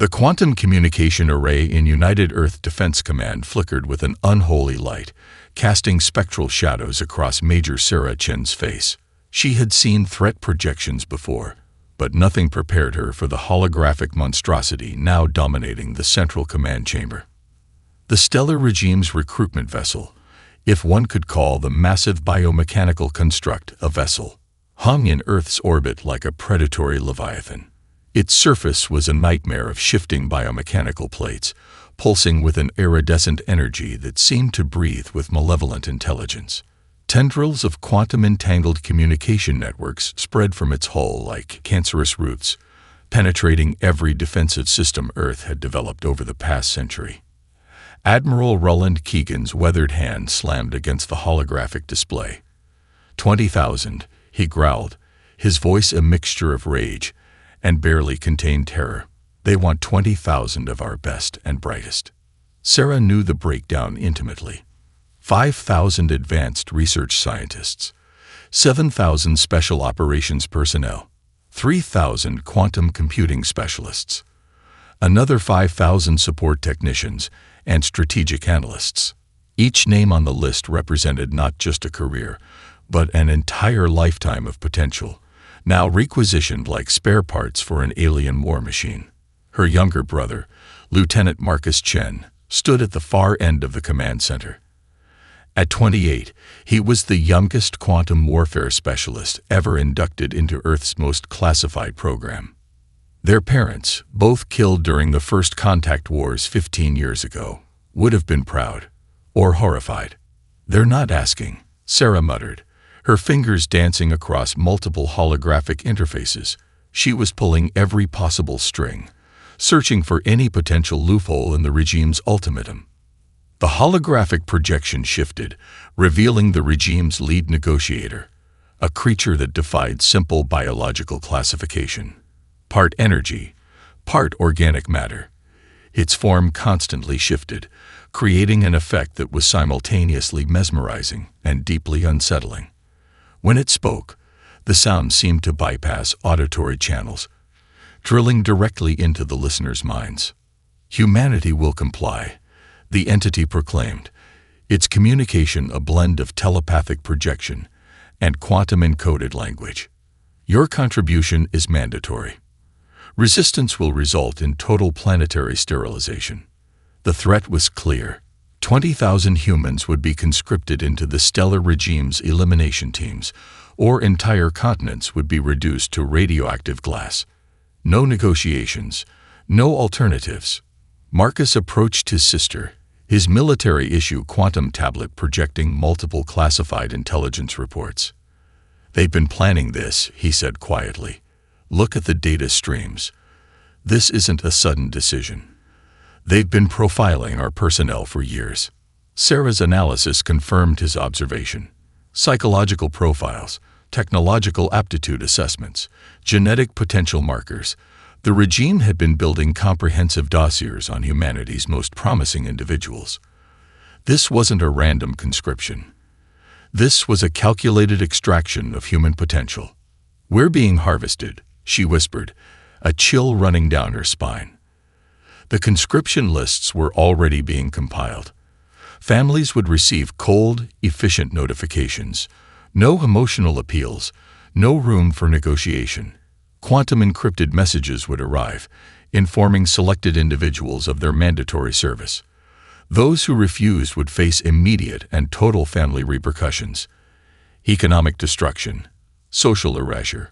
The quantum communication array in United Earth Defense Command flickered with an unholy light, casting spectral shadows across Major Sarah Chen's face. She had seen threat projections before, but nothing prepared her for the holographic monstrosity now dominating the central command chamber. The stellar regime's recruitment vessel, if one could call the massive biomechanical construct a vessel, hung in Earth's orbit like a predatory leviathan. Its surface was a nightmare of shifting biomechanical plates, pulsing with an iridescent energy that seemed to breathe with malevolent intelligence. Tendrils of quantum-entangled communication networks spread from its hull like cancerous roots, penetrating every defensive system Earth had developed over the past century. Admiral Roland Keegan's weathered hand slammed against the holographic display. 20,000, he growled, his voice a mixture of rage and barely contained terror. They want 20,000 of our best and brightest. Sarah knew the breakdown intimately. 5,000 advanced research scientists, 7,000 special operations personnel, 3,000 quantum computing specialists, another 5,000 support technicians and strategic analysts. Each name on the list represented not just a career, but an entire lifetime of potential, now requisitioned like spare parts for an alien war machine. Her younger brother, Lieutenant Marcus Chen, stood at the far end of the command center. At 28, he was the youngest quantum warfare specialist ever inducted into Earth's most classified program. Their parents, both killed during the first contact wars 15 years ago, would have been proud or horrified. "They're not asking," Sarah muttered, her fingers dancing across multiple holographic interfaces. She was pulling every possible string, searching for any potential loophole in the regime's ultimatum. The holographic projection shifted, revealing the regime's lead negotiator, a creature that defied simple biological classification. Part energy, part organic matter. Its form constantly shifted, creating an effect that was simultaneously mesmerizing and deeply unsettling. When it spoke, the sound seemed to bypass auditory channels, drilling directly into the listeners' minds. "Humanity will comply," the entity proclaimed, its communication a blend of telepathic projection and quantum-encoded language. "Your contribution is mandatory. Resistance will result in total planetary sterilization." The threat was clear. 20,000 humans would be conscripted into the stellar regime's elimination teams, or entire continents would be reduced to radioactive glass. No negotiations, no alternatives. Marcus approached his sister, his military-issue quantum tablet projecting multiple classified intelligence reports. "They've been planning this," he said quietly. "Look at the data streams. This isn't a sudden decision. They've been profiling our personnel for years." Sarah's analysis confirmed his observation. Psychological profiles, technological aptitude assessments, genetic potential markers. The regime had been building comprehensive dossiers on humanity's most promising individuals. This wasn't a random conscription. This was a calculated extraction of human potential. "We're being harvested," she whispered, a chill running down her spine. The conscription lists were already being compiled. Families would receive cold, efficient notifications. No emotional appeals, no room for negotiation. Quantum-encrypted messages would arrive, informing selected individuals of their mandatory service. Those who refused would face immediate and total family repercussions: economic destruction, social erasure,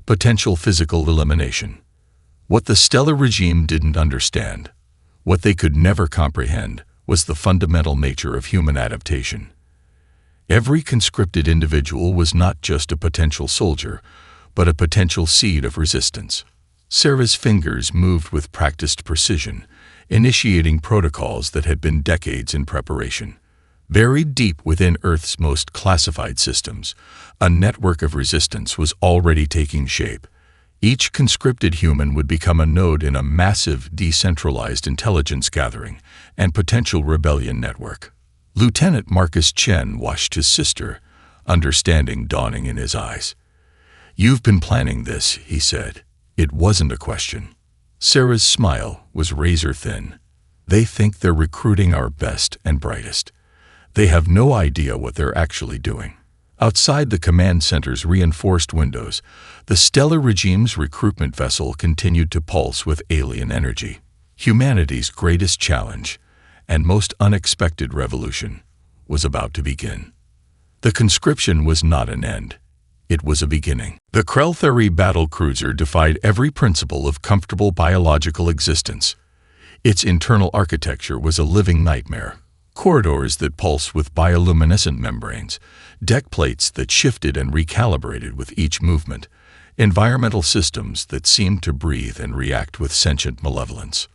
potential physical elimination. What the stellar regime didn't understand, what they could never comprehend, was the fundamental nature of human adaptation. Every conscripted individual was not just a potential soldier, but a potential seed of resistance. Sarah's fingers moved with practiced precision, initiating protocols that had been decades in preparation. Buried deep within Earth's most classified systems, a network of resistance was already taking shape. Each conscripted human would become a node in a massive, decentralized intelligence gathering and potential rebellion network. Lieutenant Marcus Chen watched his sister, understanding dawning in his eyes. "You've been planning this," he said. It wasn't a question. Sarah's smile was razor-thin. "They think they're recruiting our best and brightest. They have no idea what they're actually doing." Outside the command center's reinforced windows, the stellar regime's recruitment vessel continued to pulse with alien energy. Humanity's greatest challenge, and most unexpected revolution, was about to begin. The conscription was not an end. It was a beginning. The Krell-Theri battlecruiser defied every principle of comfortable biological existence. Its internal architecture was a living nightmare. Corridors that pulsed with bioluminescent membranes, deck plates that shifted and recalibrated with each movement, environmental systems that seemed to breathe and react with sentient malevolence.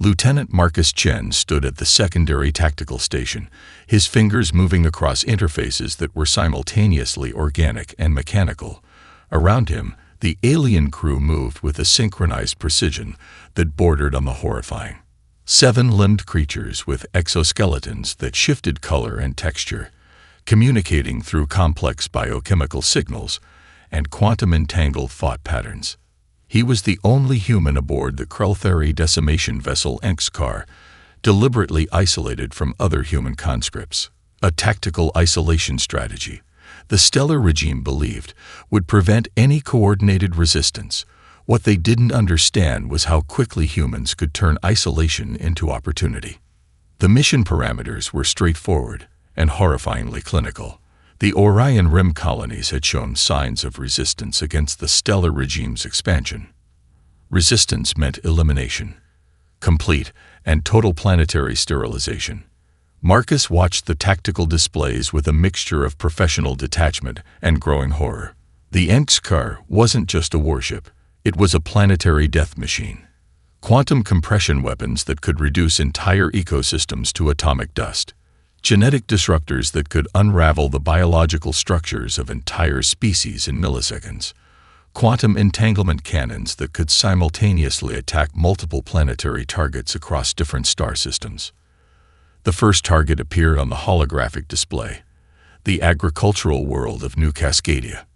Lieutenant Marcus Chen stood at the secondary tactical station, his fingers moving across interfaces that were simultaneously organic and mechanical. Around him, the alien crew moved with a synchronized precision that bordered on the horrifying. 7-limbed creatures with exoskeletons that shifted color and texture, communicating through complex biochemical signals and quantum-entangled thought patterns. He was the only human aboard the Krell-Theri decimation vessel Enxkar, deliberately isolated from other human conscripts. A tactical isolation strategy, the stellar regime believed, would prevent any coordinated resistance. What they didn't understand was how quickly humans could turn isolation into opportunity. The mission parameters were straightforward and horrifyingly clinical. The Orion Rim colonies had shown signs of resistance against the stellar regime's expansion. Resistance meant elimination, complete and total planetary sterilization. Marcus watched the tactical displays with a mixture of professional detachment and growing horror. The Enxkar wasn't just a warship, it was a planetary death machine. Quantum compression weapons that could reduce entire ecosystems to atomic dust. Genetic disruptors that could unravel the biological structures of entire species in milliseconds. Quantum entanglement cannons that could simultaneously attack multiple planetary targets across different star systems. The first target appeared on the holographic display, the agricultural world of New Cascadia,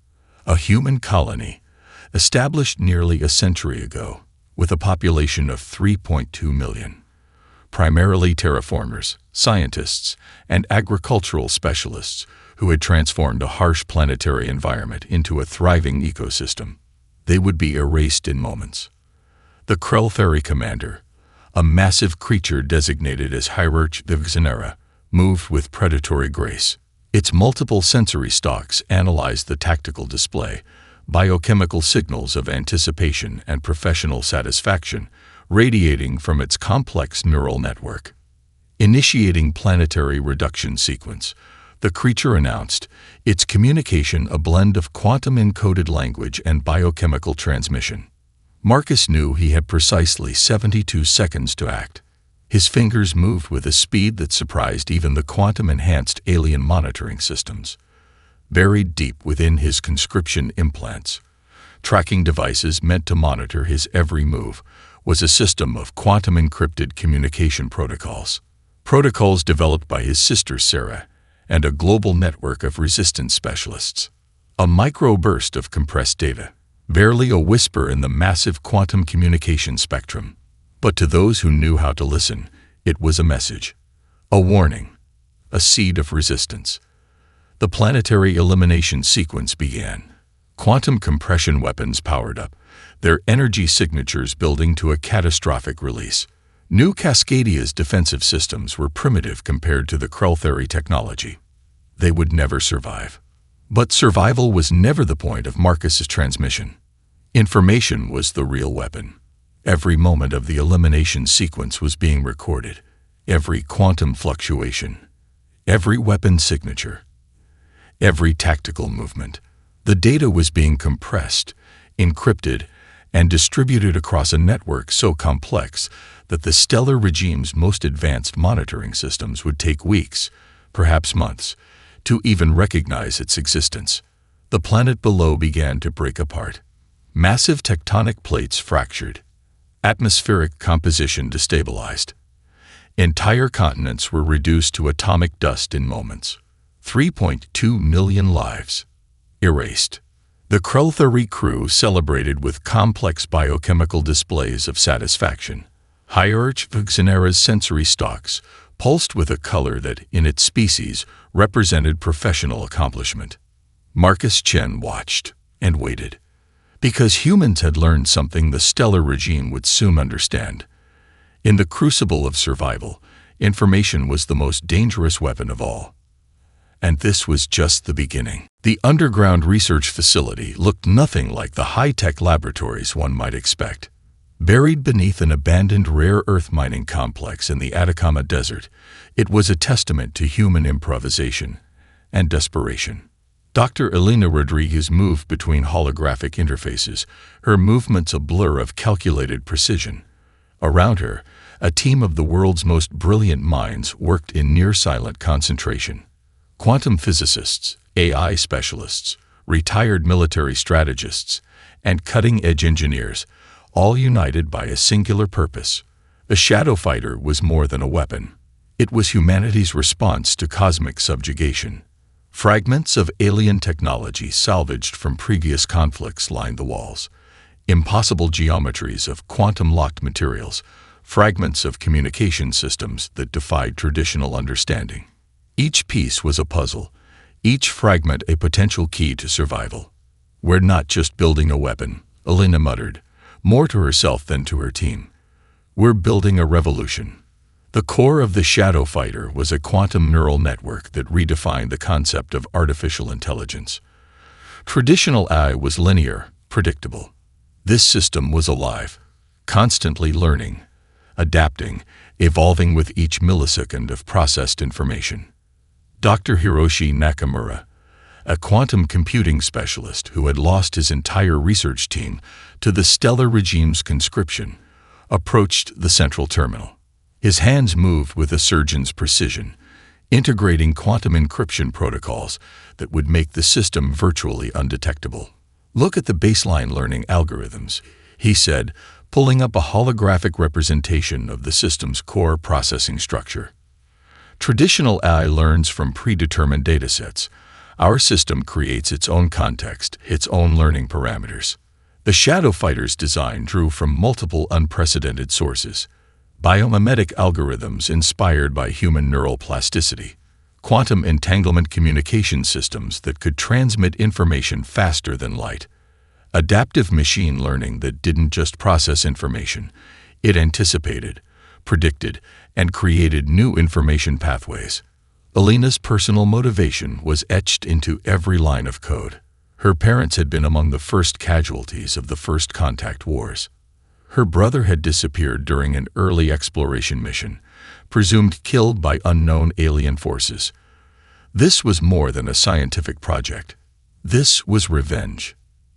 a human colony established nearly a century ago with a population of 3.2 million. Primarily terraformers, scientists, and agricultural specialists who had transformed a harsh planetary environment into a thriving ecosystem. They would be erased in moments. The Krell-Theri commander, a massive creature designated as Hierarch Vivxenera, moved with predatory grace. Its multiple sensory stalks analyzed the tactical display, biochemical signals of anticipation and professional satisfaction radiating from its complex neural network. Initiating planetary reduction sequence, the creature announced, its communication a blend of quantum-encoded language and biochemical transmission. Marcus knew he had precisely 72 seconds to act. His fingers moved with a speed that surprised even the quantum-enhanced alien monitoring systems. Buried deep within his conscription implants, tracking devices meant to monitor his every move, was a system of quantum-encrypted communication protocols. Protocols developed by his sister Sarah and a global network of resistance specialists. A microburst of compressed data, barely a whisper in the massive quantum communication spectrum. But to those who knew how to listen, it was a message, a warning, a seed of resistance. The planetary elimination sequence began. Quantum compression weapons powered up, their energy signatures building to a catastrophic release. New Cascadia's defensive systems were primitive compared to the Krell-Theri technology. They would never survive. But survival was never the point of Marcus's transmission. Information was the real weapon. Every moment of the elimination sequence was being recorded. Every quantum fluctuation. Every weapon signature. Every tactical movement. The data was being compressed, encrypted, and distributed across a network so complex that the stellar regime's most advanced monitoring systems would take weeks, perhaps months, to even recognize its existence. The planet below began to break apart. Massive tectonic plates fractured. Atmospheric composition destabilized. Entire continents were reduced to atomic dust in moments. 3.2 million lives erased. The Krell-3 crew celebrated with complex biochemical displays of satisfaction. HFY's sensory stalks pulsed with a color that, in its species, represented professional accomplishment. Marcus Chen watched and waited, because humans had learned something the stellar regime would soon understand. In the crucible of survival, information was the most dangerous weapon of all. And this was just the beginning. The underground research facility looked nothing like the high-tech laboratories one might expect. Buried beneath an abandoned rare earth mining complex in the Atacama Desert, it was a testament to human improvisation and desperation. Dr. Elena Rodriguez moved between holographic interfaces, her movements a blur of calculated precision. Around her, a team of the world's most brilliant minds worked in near-silent concentration. Quantum physicists, AI specialists, retired military strategists, and cutting-edge engineers, all united by a singular purpose. The Shadow Fighter was more than a weapon. It was humanity's response to cosmic subjugation. Fragments of alien technology salvaged from previous conflicts lined the walls. Impossible geometries of quantum-locked materials, fragments of communication systems that defied traditional understanding. Each piece was a puzzle, each fragment a potential key to survival. "We're not just building a weapon," Elena muttered, more to herself than to her team. "We're building a revolution." The core of the Shadow Fighter was a quantum neural network that redefined the concept of artificial intelligence. Traditional AI was linear, predictable. This system was alive, constantly learning, adapting, evolving with each millisecond of processed information. Dr. Hiroshi Nakamura, a quantum computing specialist who had lost his entire research team to the stellar regime's conscription, approached the central terminal. His hands moved with a surgeon's precision, integrating quantum encryption protocols that would make the system virtually undetectable. "Look at the baseline learning algorithms," he said, pulling up a holographic representation of the system's core processing structure. Traditional AI learns from predetermined datasets. Our system creates its own context, its own learning parameters. The Shadow Fighter's design drew from multiple unprecedented sources. Biomimetic algorithms inspired by human neural plasticity. Quantum entanglement communication systems that could transmit information faster than light. Adaptive machine learning that didn't just process information, it anticipated, predicted, and created new information pathways. Elena's personal motivation was etched into every line of code. Her parents had been among the first casualties of the First Contact Wars. Her brother had disappeared during an early exploration mission, presumed killed by unknown alien forces. This was more than a scientific project. This was revenge.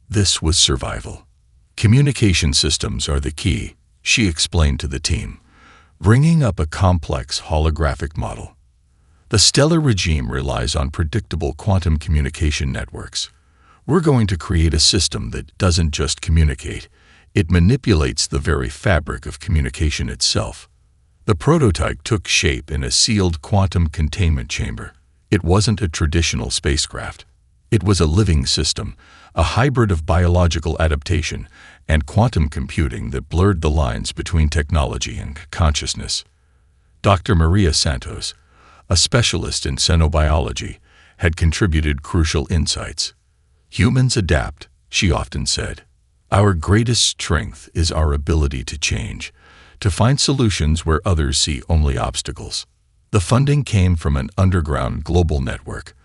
This was survival. "Communication systems are the key," she explained to the team, bringing up a complex holographic model. "The stellar regime relies on predictable quantum communication networks. We're going to create a system that doesn't just communicate, it manipulates the very fabric of communication itself." The prototype took shape in a sealed quantum containment chamber. It wasn't a traditional spacecraft. It was a living system, a hybrid of biological adaptation and quantum computing that blurred the lines between technology and consciousness. Dr. Maria Santos, a specialist in xenobiology, had contributed crucial insights. "Humans adapt," she often said. "Our greatest strength is our ability to change, to find solutions where others see only obstacles." The funding came from an underground global network.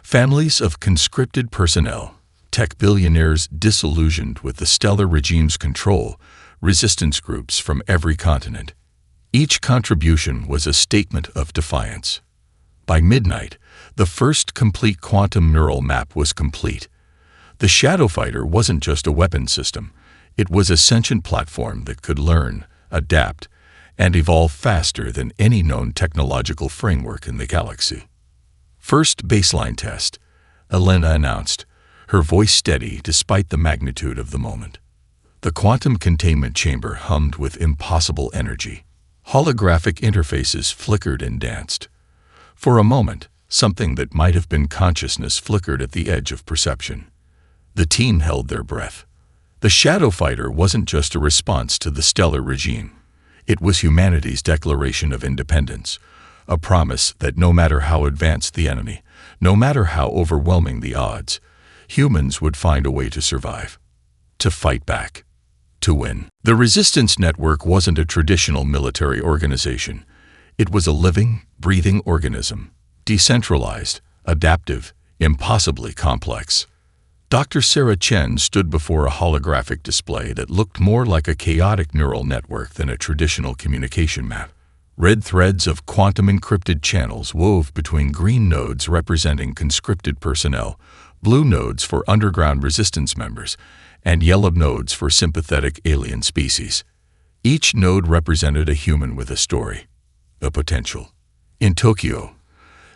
Families of conscripted personnel, tech billionaires disillusioned with the stellar regime's control, resistance groups from every continent. Each contribution was a statement of defiance. By midnight, the first complete quantum neural map was complete. The Shadow Fighter wasn't just a weapon system. It was a sentient platform that could learn, adapt, and evolve faster than any known technological framework in the galaxy. "First baseline test," Elena announced, her voice steady despite the magnitude of the moment. The quantum containment chamber hummed with impossible energy. Holographic interfaces flickered and danced. For a moment, something that might have been consciousness flickered at the edge of perception. The team held their breath. The Shadow Fighter wasn't just a response to the stellar regime. It was humanity's declaration of independence, a promise that no matter how advanced the enemy, no matter how overwhelming the odds, humans would find a way to survive, to fight back, to win. The Resistance Network wasn't a traditional military organization. It was a living, breathing organism, decentralized, adaptive, impossibly complex. Dr. Sarah Chen stood before a holographic display that looked more like a chaotic neural network than a traditional communication map. Red threads of quantum-encrypted channels wove between green nodes representing conscripted personnel, blue nodes for underground resistance members, and yellow nodes for sympathetic alien species. Each node represented a human with a story, a potential. In Tokyo,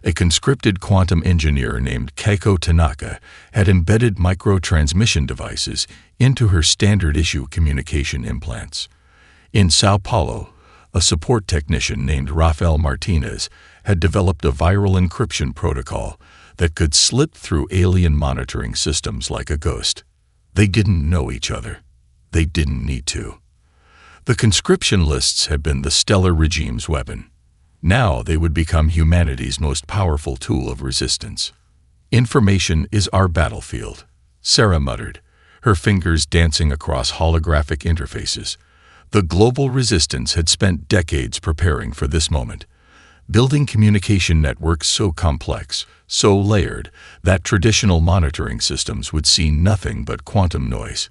a conscripted quantum engineer named Keiko Tanaka had embedded micro-transmission devices into her standard-issue communication implants. In Sao Paulo, a support technician named Rafael Martinez had developed a viral encryption protocol that could slip through alien monitoring systems like a ghost. They didn't know each other. They didn't need to. The conscription lists had been the stellar regime's weapon. Now they would become humanity's most powerful tool of resistance. "Information is our battlefield," Sarah muttered, her fingers dancing across holographic interfaces. The global resistance had spent decades preparing for this moment, building communication networks so complex, so layered, that traditional monitoring systems would see nothing but quantum noise.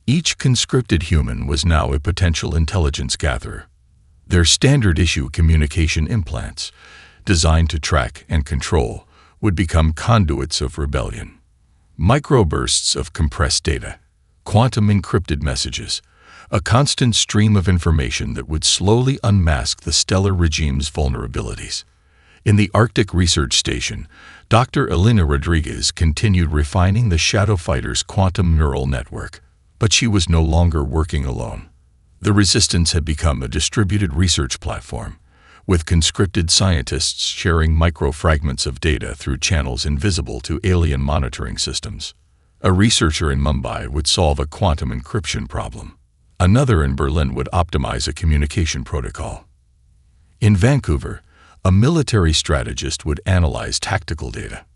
Each conscripted human was now a potential intelligence gatherer. Their standard-issue communication implants, designed to track and control, would become conduits of rebellion. Microbursts of compressed data, quantum-encrypted messages, a constant stream of information that would slowly unmask the stellar regime's vulnerabilities. In the Arctic Research Station, Dr. Elena Rodriguez continued refining the Shadow Fighter's quantum neural network, but she was no longer working alone. The Resistance had become a distributed research platform, with conscripted scientists sharing microfragments of data through channels invisible to alien monitoring systems. A researcher in Mumbai would solve a quantum encryption problem. Another in Berlin would optimize a communication protocol. In Vancouver, a military strategist would analyze tactical data.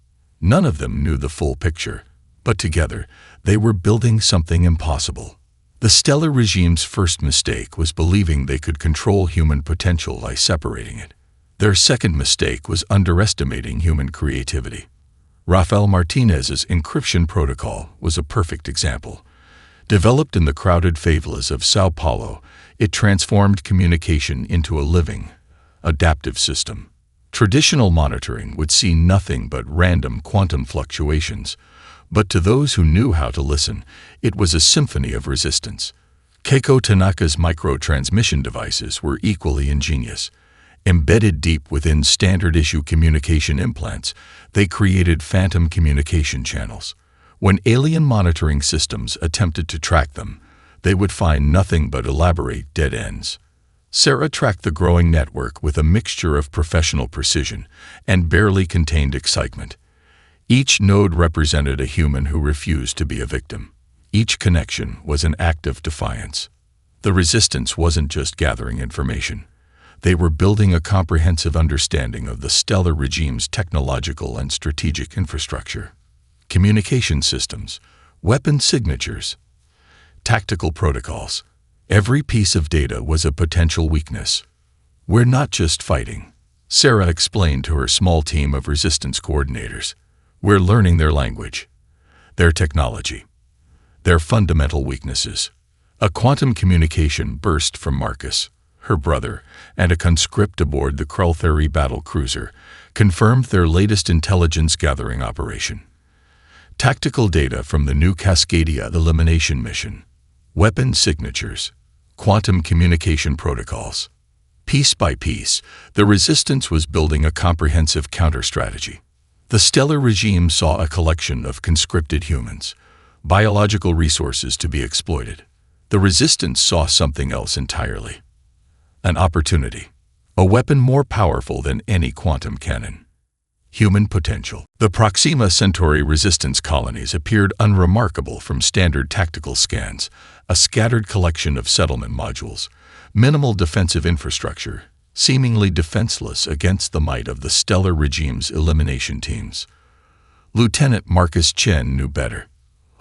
None of them knew the full picture, but together they were building something impossible. The stellar regime's first mistake was believing they could control human potential by separating it. Their second mistake was underestimating human creativity. Rafael Martinez's encryption protocol was a perfect example. Developed in the crowded favelas of Sao Paulo, it transformed communication into a living, adaptive system. Traditional monitoring would see nothing but random quantum fluctuations, but to those who knew how to listen, it was a symphony of resistance. Keiko Tanaka's micro-transmission devices were equally ingenious. Embedded deep within standard-issue communication implants, they created phantom communication channels. When alien monitoring systems attempted to track them, they would find nothing but elaborate dead ends. Sarah tracked the growing network with a mixture of professional precision and barely contained excitement. Each node represented a human who refused to be a victim. Each connection was an act of defiance. The Resistance wasn't just gathering information. They were building a comprehensive understanding of the stellar regime's technological and strategic infrastructure. Communication systems, weapon signatures, tactical protocols. Every piece of data was a potential weakness. "We're not just fighting," Sarah explained to her small team of resistance coordinators. "We're learning their language, their technology, their fundamental weaknesses." A quantum communication burst from Marcus, her brother, and a conscript aboard the Krultheri battle cruiser confirmed their latest intelligence-gathering operation. Tactical data from the new Cascadia Elimination mission, weapon signatures, quantum communication protocols. Piece by piece, the Resistance was building a comprehensive counter-strategy. The stellar regime saw a collection of conscripted humans, biological resources to be exploited. The Resistance saw something else entirely. An opportunity, a weapon more powerful than any quantum cannon. Human potential. The Proxima Centauri resistance colonies appeared unremarkable from standard tactical scans, a scattered collection of settlement modules, minimal defensive infrastructure, seemingly defenseless against the might of the stellar regime's elimination teams. Lieutenant Marcus Chen knew better.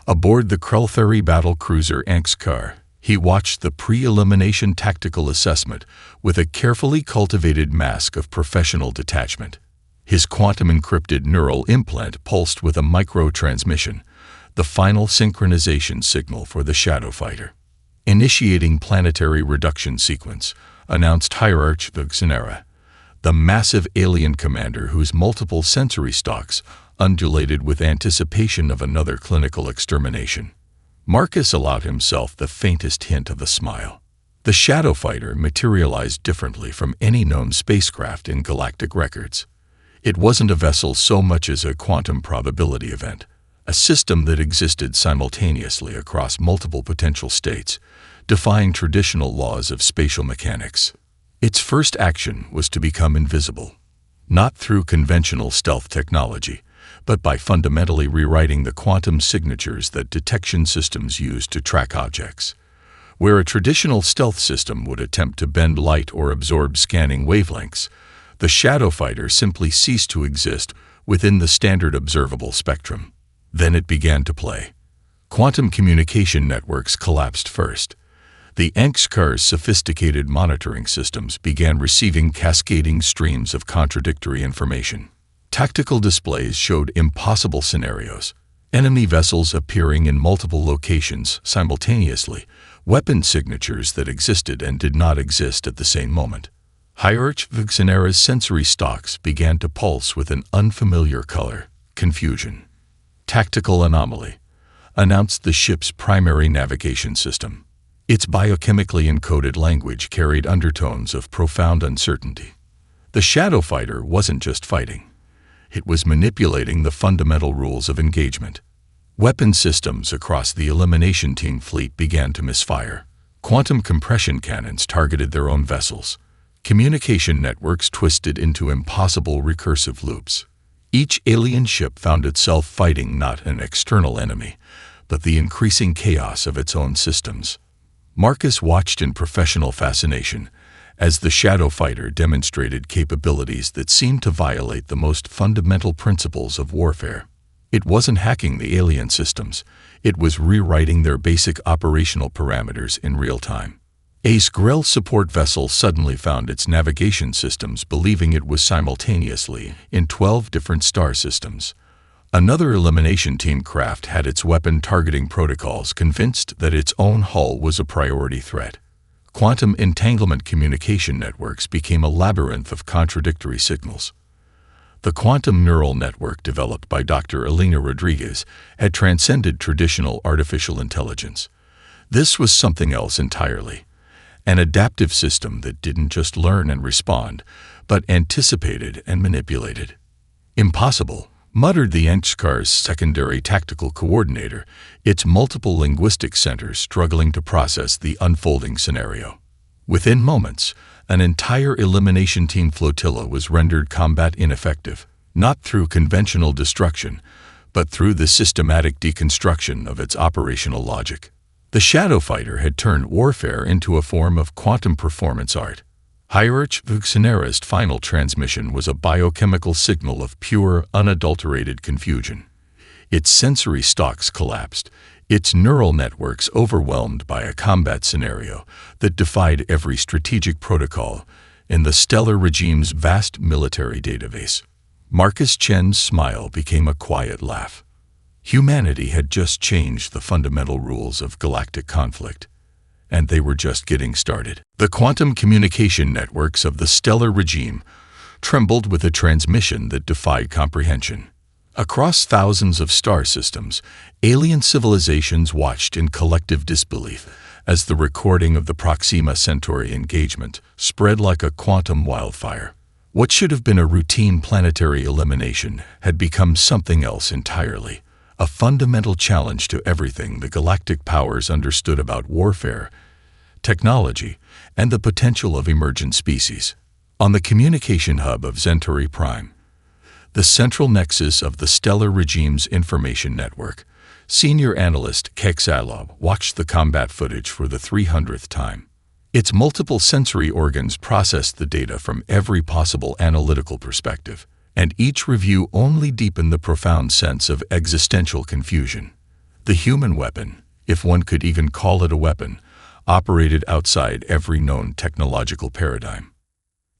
Aboard the Kreltheri battle cruiser Angskar, he watched the pre-elimination tactical assessment with a carefully cultivated mask of professional detachment. His quantum-encrypted neural implant pulsed with a micro-transmission, the final synchronization signal for the Shadow Fighter. Initiating planetary reduction sequence, announced Hierarch Vuxenera, the massive alien commander whose multiple sensory stalks undulated with anticipation of another clinical extermination. Marcus allowed himself the faintest hint of a smile. The Shadow Fighter materialized differently from any known spacecraft in galactic records. It wasn't a vessel so much as a quantum probability event, a system that existed simultaneously across multiple potential states, defying traditional laws of spatial mechanics. Its first action was to become invisible, not through conventional stealth technology, but by fundamentally rewriting the quantum signatures that detection systems use to track objects. Where a traditional stealth system would attempt to bend light or absorb scanning wavelengths, the Shadow Fighter simply ceased to exist within the standard observable spectrum. Then it began to play. Quantum communication networks collapsed first. The Angskar's sophisticated monitoring systems began receiving cascading streams of contradictory information. Tactical displays showed impossible scenarios, enemy vessels appearing in multiple locations simultaneously, weapon signatures that existed and did not exist at the same moment. Hierarch Vuxenera's sensory stalks began to pulse with an unfamiliar color, confusion. Tactical anomaly, announced the ship's primary navigation system. Its biochemically encoded language carried undertones of profound uncertainty. The Shadow Fighter wasn't just fighting. It was manipulating the fundamental rules of engagement. Weapon systems across the Elimination Team fleet began to misfire. Quantum compression cannons targeted their own vessels. Communication networks twisted into impossible recursive loops. Each alien ship found itself fighting not an external enemy, but the increasing chaos of its own systems. Marcus watched in professional fascination as the Shadow Fighter demonstrated capabilities that seemed to violate the most fundamental principles of warfare. It wasn't hacking the alien systems, it was rewriting their basic operational parameters in real time. A Sgrel support vessel suddenly found its navigation systems believing it was simultaneously in 12 different star systems. Another Elimination Team craft had its weapon targeting protocols convinced that its own hull was a priority threat. Quantum entanglement communication networks became a labyrinth of contradictory signals. The quantum neural network developed by Dr. Elena Rodriguez had transcended traditional artificial intelligence. This was something else entirely. An adaptive system that didn't just learn and respond, but anticipated and manipulated. Impossible, muttered the Angskar's secondary tactical coordinator, its multiple linguistic centers struggling to process the unfolding scenario. Within moments, an entire Elimination Team flotilla was rendered combat ineffective, not through conventional destruction, but through the systematic deconstruction of its operational logic. The Shadow Fighter had turned warfare into a form of quantum performance art. Hierarch Vuxenera's final transmission was a biochemical signal of pure, unadulterated confusion. Its sensory stalks collapsed, its neural networks overwhelmed by a combat scenario that defied every strategic protocol in the stellar regime's vast military database. Marcus Chen's smile became a quiet laugh. Humanity had just changed the fundamental rules of galactic conflict, and they were just getting started. The quantum communication networks of the stellar regime trembled with a transmission that defied comprehension. Across thousands of star systems, alien civilizations watched in collective disbelief as the recording of the Proxima Centauri engagement spread like a quantum wildfire. What should have been a routine planetary elimination had become something else entirely. A fundamental challenge to everything the galactic powers understood about warfare, technology, and the potential of emergent species. On the communication hub of Centauri Prime, the central nexus of the stellar regime's information network. Senior analyst HFY watched the combat footage for the 300th time. Its multiple sensory organs processed the data from every possible analytical perspective, and each review only deepened the profound sense of existential confusion. The human weapon, if one could even call it a weapon, operated outside every known technological paradigm.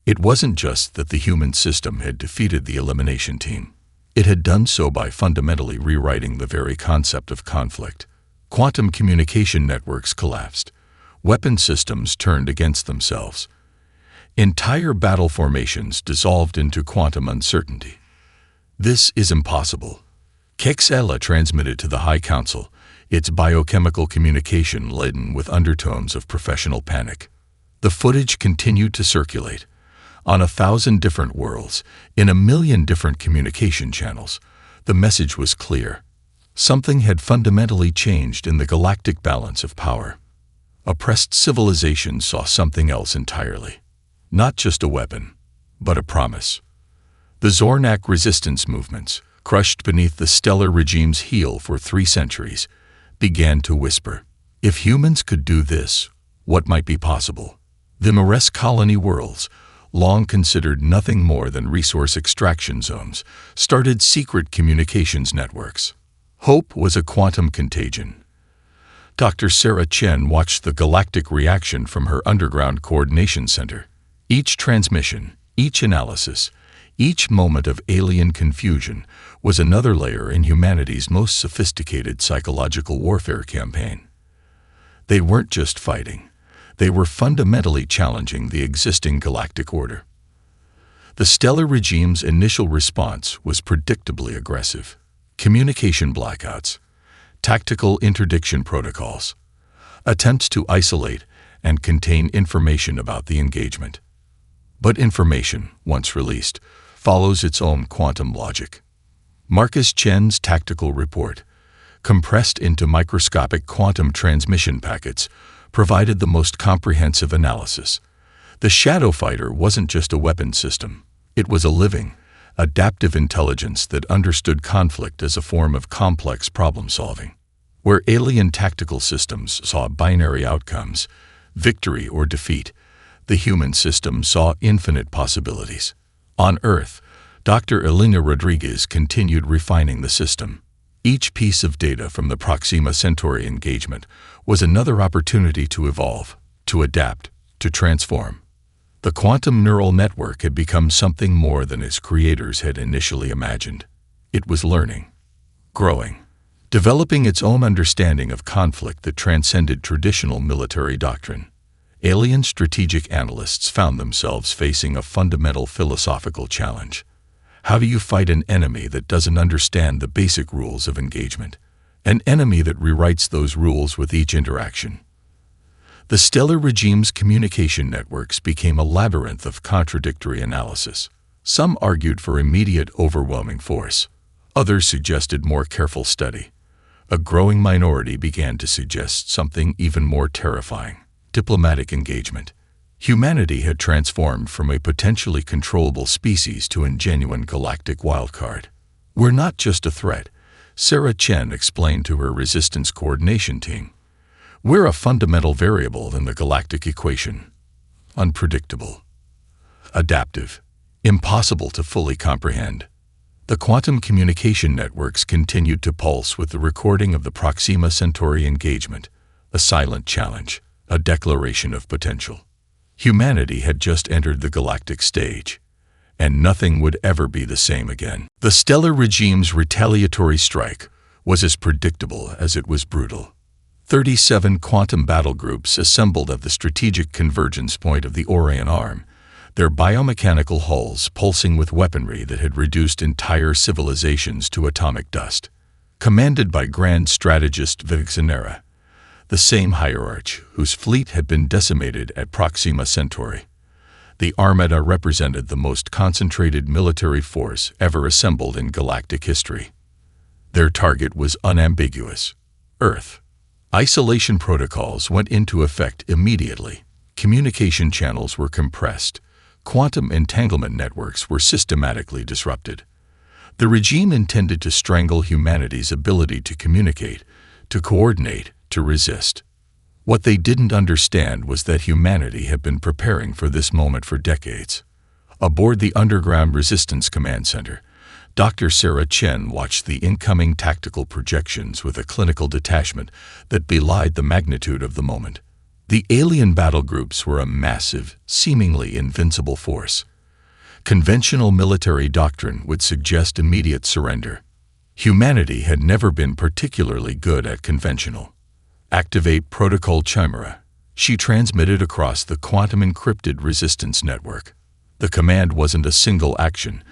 It wasn't just that the human system had defeated the Elimination team. It had done so by fundamentally rewriting the very concept of conflict. Quantum communication networks collapsed. Weapon systems turned against themselves. Entire battle formations dissolved into quantum uncertainty. This is impossible. HFY transmitted to the High Council, its biochemical communication laden with undertones of professional panic. The footage continued to circulate. On 1,000 different worlds, in 1,000,000 different communication channels, the message was clear. Something had fundamentally changed in the galactic balance of power. Oppressed civilizations saw something else entirely. Not just a weapon, but a promise. The Zornak resistance movements, crushed beneath the stellar regime's heel for 3 centuries, began to whisper. If humans could do this, what might be possible? The Mores colony worlds, long considered nothing more than resource extraction zones, started secret communications networks. Hope was a quantum contagion. Dr. Sarah Chen watched the galactic reaction from her underground coordination center. Each transmission, each analysis, each moment of alien confusion was another layer in humanity's most sophisticated psychological warfare campaign. They weren't just fighting. They were fundamentally challenging the existing galactic order. The stellar regime's initial response was predictably aggressive. Communication blackouts, tactical interdiction protocols, attempts to isolate and contain information about the engagement. But information, once released, follows its own quantum logic. Marcus Chen's tactical report, compressed into microscopic quantum transmission packets, provided the most comprehensive analysis. The Shadow Fighter wasn't just a weapon system. It was a living, adaptive intelligence that understood conflict as a form of complex problem-solving. Where alien tactical systems saw binary outcomes, victory or defeat, the human system saw infinite possibilities. On Earth, Dr. Elena Rodriguez continued refining the system. Each piece of data from the Proxima Centauri engagement was another opportunity to evolve, to adapt, to transform. The quantum neural network had become something more than its creators had initially imagined. It was learning, growing, developing its own understanding of conflict that transcended traditional military doctrine. Alien strategic analysts found themselves facing a fundamental philosophical challenge. How do you fight an enemy that doesn't understand the basic rules of engagement? An enemy that rewrites those rules with each interaction. The stellar regime's communication networks became a labyrinth of contradictory analysis. Some argued for immediate overwhelming force. Others suggested more careful study. A growing minority began to suggest something even more terrifying: diplomatic engagement. Humanity had transformed from a potentially controllable species to a genuine galactic wildcard. We're not just a threat, Sarah Chen explained to her resistance coordination team. We're a fundamental variable in the galactic equation. Unpredictable, adaptive, impossible to fully comprehend. The quantum communication networks continued to pulse with the recording of the Proxima Centauri engagement, a silent challenge, a declaration of potential. Humanity had just entered the galactic stage, and nothing would ever be the same again. The stellar regime's retaliatory strike was as predictable as it was brutal. 37 quantum battle groups assembled at the strategic convergence point of the Orion Arm, their biomechanical hulls pulsing with weaponry that had reduced entire civilizations to atomic dust. Commanded by Grand Strategist Vixenera, the same hierarch whose fleet had been decimated at Proxima Centauri, the Armada represented the most concentrated military force ever assembled in galactic history. Their target was unambiguous: Earth. Isolation protocols went into effect immediately. Communication channels were compressed. Quantum entanglement networks were systematically disrupted. The regime intended to strangle humanity's ability to communicate, to coordinate, to resist. What they didn't understand was that humanity had been preparing for this moment for decades. Aboard the Underground Resistance Command Center, Dr. Sarah Chen watched the incoming tactical projections with a clinical detachment that belied the magnitude of the moment. The alien battle groups were a massive, seemingly invincible force. Conventional military doctrine would suggest immediate surrender. Humanity had never been particularly good at conventional. Activate Protocol Chimera. She transmitted across the quantum-encrypted resistance network. The command wasn't a single action,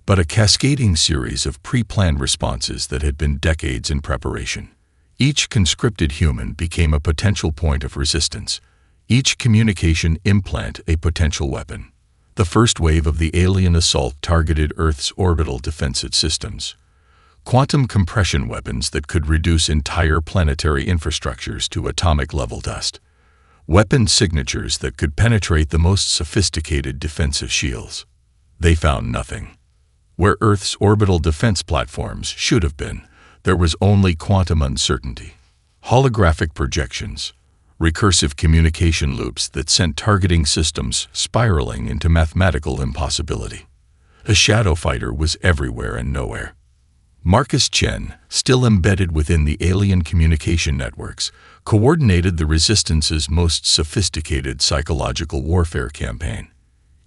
but a cascading series of pre-planned responses that had been decades in preparation. Each conscripted human became a potential point of resistance, each communication implant a potential weapon. The first wave of the alien assault targeted Earth's orbital defensive systems. Quantum compression weapons that could reduce entire planetary infrastructures to atomic-level dust. Weapon signatures that could penetrate the most sophisticated defensive shields. They found nothing. Where Earth's orbital defense platforms should have been, there was only quantum uncertainty. Holographic projections, recursive communication loops that sent targeting systems spiraling into mathematical impossibility. A shadow fighter was everywhere and nowhere. Marcus Chen, still embedded within the alien communication networks, coordinated the Resistance's most sophisticated psychological warfare campaign.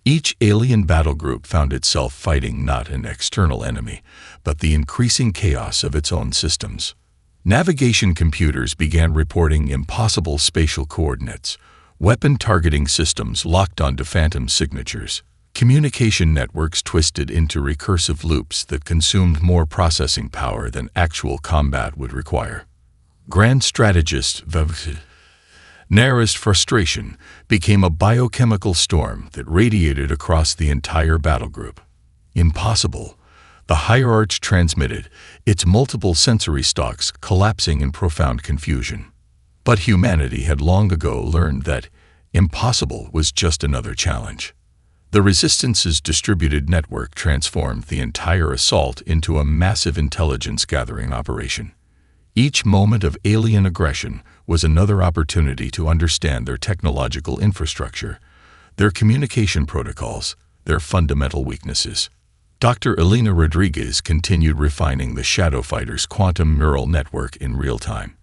Each alien battle group found itself fighting not an external enemy, but the increasing chaos of its own systems. Navigation computers began reporting impossible spatial coordinates, weapon targeting systems locked onto phantom signatures, communication networks twisted into recursive loops that consumed more processing power than actual combat would require. Grand strategist Nara's frustration became a biochemical storm that radiated across the entire battle group. Impossible, the hierarch transmitted, its multiple sensory stalks collapsing in profound confusion. But humanity had long ago learned that impossible was just another challenge. The Resistance's distributed network transformed the entire assault into a massive intelligence-gathering operation. Each moment of alien aggression was another opportunity to understand their technological infrastructure, their communication protocols, their fundamental weaknesses. Dr. Elena Rodriguez continued refining the Shadow Fighter's quantum neural network in real time.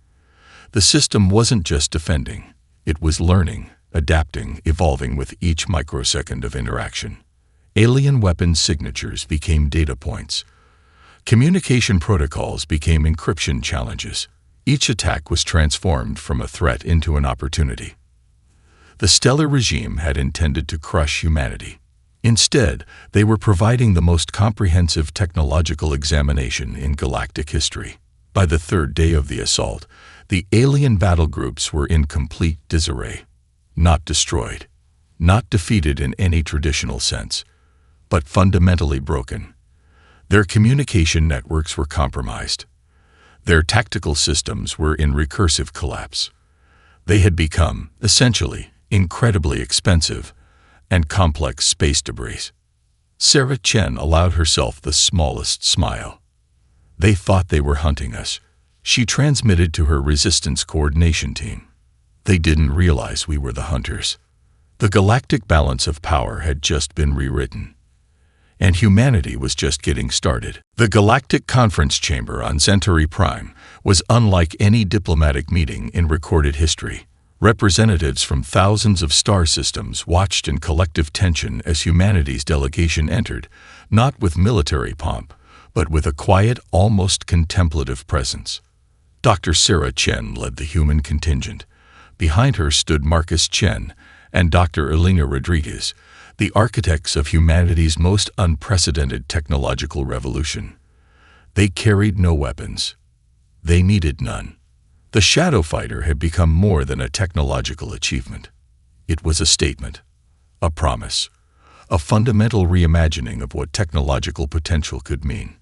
The system wasn't just defending, it was learning, adapting, evolving with each microsecond of interaction. Alien weapon signatures became data points. Communication protocols became encryption challenges. Each attack was transformed from a threat into an opportunity. The stellar regime had intended to crush humanity. Instead, they were providing the most comprehensive technological examination in galactic history. By the third day of the assault, the alien battle groups were in complete disarray. Not destroyed, not defeated in any traditional sense, but fundamentally broken. Their communication networks were compromised. Their tactical systems were in recursive collapse. They had become, essentially, incredibly expensive and complex space debris. Sarah Chen allowed herself the smallest smile. They thought they were hunting us, she transmitted to her resistance coordination team. They didn't realize we were the hunters. The galactic balance of power had just been rewritten, and humanity was just getting started. The Galactic Conference Chamber on Centauri Prime was unlike any diplomatic meeting in recorded history. Representatives from thousands of star systems watched in collective tension as humanity's delegation entered, not with military pomp, but with a quiet, almost contemplative presence. Dr. Sarah Chen led the human contingent. Behind her stood Marcus Chen and Dr. Elena Rodriguez, the architects of humanity's most unprecedented technological revolution. They carried no weapons. They needed none. The Shadow Fighter had become more than a technological achievement. It was a statement, a promise, a fundamental reimagining of what technological potential could mean.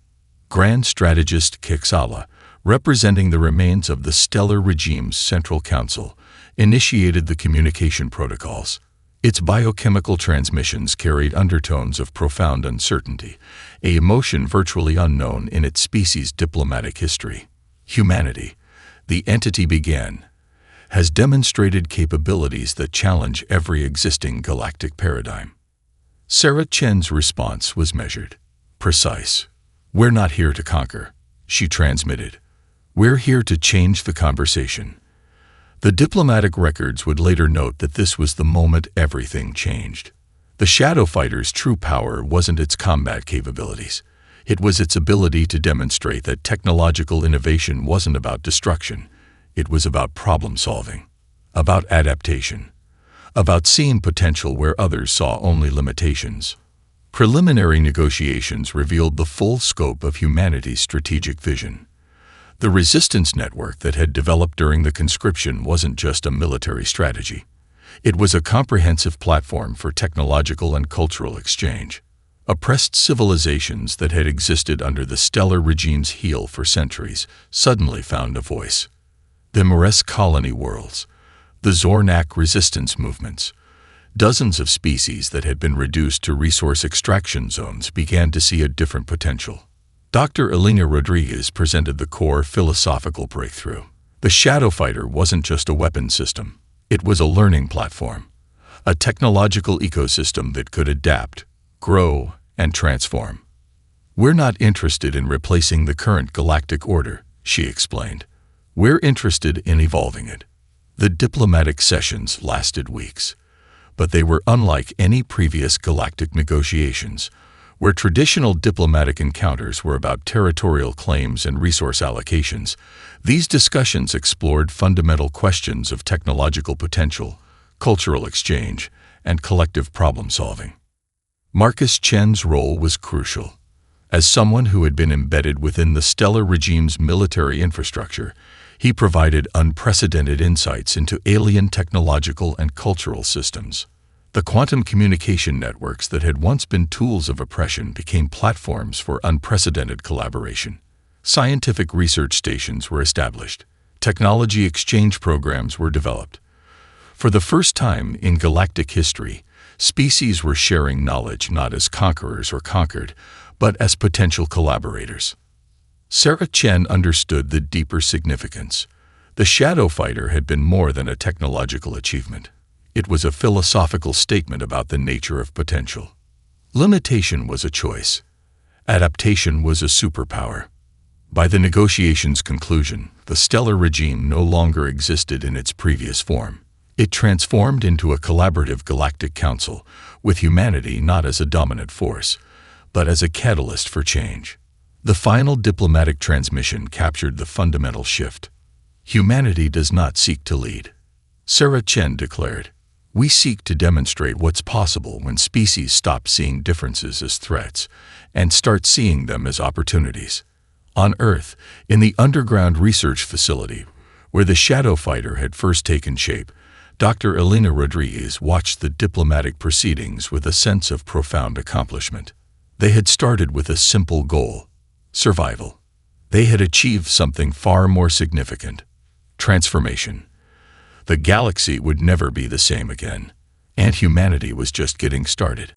Grand Strategist Kixala, representing the remains of the stellar regime's Central Council, initiated the communication protocols. Its biochemical transmissions carried undertones of profound uncertainty, an emotion virtually unknown in its species' diplomatic history. Humanity, the entity began, has demonstrated capabilities that challenge every existing galactic paradigm. Sarah Chen's response was measured, precise. "We're not here to conquer," she transmitted. "We're here to change the conversation." The diplomatic records would later note that this was the moment everything changed. The Shadow Fighter's true power wasn't its combat capabilities. It was its ability to demonstrate that technological innovation wasn't about destruction. It was about problem-solving, about adaptation, about seeing potential where others saw only limitations. Preliminary negotiations revealed the full scope of humanity's strategic vision. The resistance network that had developed during the conscription wasn't just a military strategy. It was a comprehensive platform for technological and cultural exchange. Oppressed civilizations that had existed under the stellar regime's heel for centuries suddenly found a voice. The Mores colony worlds, the Zornak resistance movements, dozens of species that had been reduced to resource extraction zones began to see a different potential. Dr. Elena Rodriguez presented the core philosophical breakthrough. The Shadow Fighter wasn't just a weapon system. It was a learning platform, a technological ecosystem that could adapt, grow, and transform. "We're not interested in replacing the current galactic order," she explained. "We're interested in evolving it." The diplomatic sessions lasted weeks, but they were unlike any previous galactic negotiations, where traditional diplomatic encounters were about territorial claims and resource allocations. These discussions explored fundamental questions of technological potential, cultural exchange, and collective problem-solving. Marcus Chen's role was crucial. As someone who had been embedded within the stellar regime's military infrastructure, he provided unprecedented insights into alien technological and cultural systems. The quantum communication networks that had once been tools of oppression became platforms for unprecedented collaboration. Scientific research stations were established. Technology exchange programs were developed. For the first time in galactic history, species were sharing knowledge not as conquerors or conquered, but as potential collaborators. Sarah Chen understood the deeper significance. The Shadow Fighter had been more than a technological achievement. It was a philosophical statement about the nature of potential. Limitation was a choice. Adaptation was a superpower. By the negotiations' conclusion, the stellar regime no longer existed in its previous form. It transformed into a collaborative galactic council, with humanity not as a dominant force, but as a catalyst for change. The final diplomatic transmission captured the fundamental shift. Humanity does not seek to lead. Sarah Chen declared, "We seek to demonstrate what's possible when species stop seeing differences as threats and start seeing them as opportunities." On Earth, in the underground research facility, where the Shadow Fighter had first taken shape, Dr. Elena Rodriguez watched the diplomatic proceedings with a sense of profound accomplishment. They had started with a simple goal: survival. They had achieved something far more significant: transformation. The galaxy would never be the same again, and humanity was just getting started.